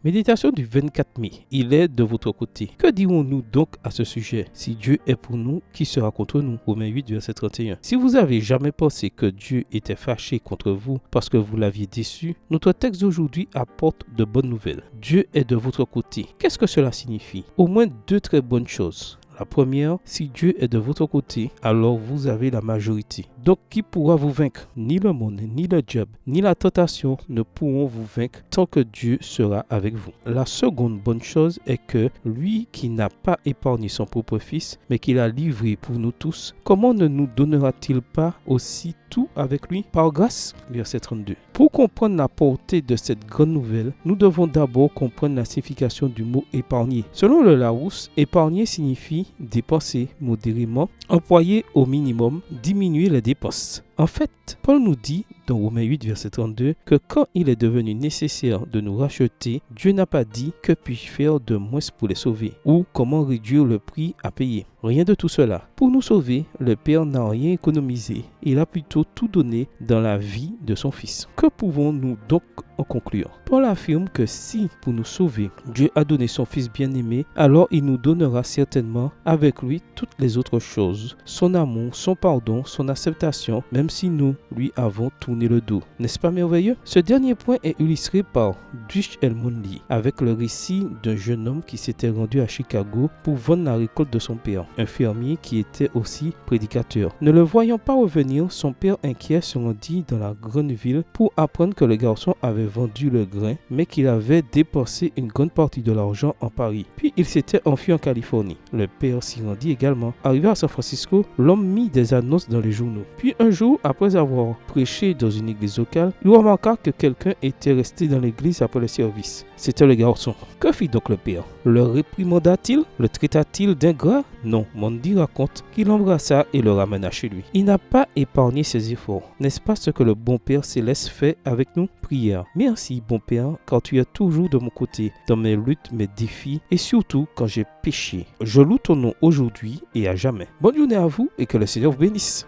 Méditation du 24 mai. Il est de votre côté. Que dirons-nous donc à ce sujet? Si Dieu est pour nous, qui sera contre nous? Romains 8, verset 31. Si vous avez jamais pensé que Dieu était fâché contre vous parce que vous l'aviez déçu, notre texte d'aujourd'hui apporte de bonnes nouvelles. Dieu est de votre côté. Qu'est-ce que cela signifie? Au moins deux très bonnes choses. La première, si Dieu est de votre côté, alors vous avez la majorité. Donc qui pourra vous vaincre? Ni le monde, ni le diable, ni la tentation ne pourront vous vaincre tant que Dieu sera avec vous. La seconde bonne chose est que lui qui n'a pas épargné son propre fils, mais qui l'a livré pour nous tous, comment ne nous donnera-t-il pas aussi tout avec lui? Par grâce, verset 32. Pour comprendre la portée de cette grande nouvelle, nous devons d'abord comprendre la signification du mot épargner. Selon le Larousse, épargner signifie dépenser modérément, employer au minimum, diminuer les dépenses. En fait, Paul nous dit dans Romains 8, verset 32, que quand il est devenu nécessaire de nous racheter, Dieu n'a pas dit que puis-je faire de moins pour les sauver ou comment réduire le prix à payer. Rien de tout cela. Pour nous sauver, le Père n'a rien économisé. Il a plutôt tout donné dans la vie de son Fils. Que pouvons-nous donc en conclure? Paul affirme que si, pour nous sauver, Dieu a donné son Fils bien-aimé, alors il nous donnera certainement avec lui toutes les autres choses. Son amour, son pardon, son acceptation, même si nous lui avons tourné le dos. N'est-ce pas merveilleux? Ce dernier point est illustré par Dutch Elmondi avec le récit d'un jeune homme qui s'était rendu à Chicago pour vendre la récolte de son père, un fermier qui était aussi prédicateur. Ne le voyant pas revenir, son père inquiet se rendit dans la grande ville pour apprendre que le garçon avait vendu le grain, mais qu'il avait dépensé une grande partie de l'argent en Paris. Puis il s'était enfui en Californie. Le père s'y rendit également. Arrivé à San Francisco, l'homme mit des annonces dans les journaux. Puis un jour, après avoir prêché dans une église locale, il remarqua que quelqu'un était resté dans l'église après le service. C'était le garçon. Que fit donc le père? Le réprimanda-t-il? Le traita-t-il d'ingrat? Non, Mondi raconte qu'il l'embrassa et le ramena chez lui. Il n'a pas épargné ses efforts. N'est-ce pas ce que le bon Père Céleste fait avec nous? Prière. Merci, bon Père, car tu es toujours de mon côté, dans mes luttes, mes défis et surtout quand j'ai péché. Je loue ton nom aujourd'hui et à jamais. Bonne journée à vous et que le Seigneur vous bénisse.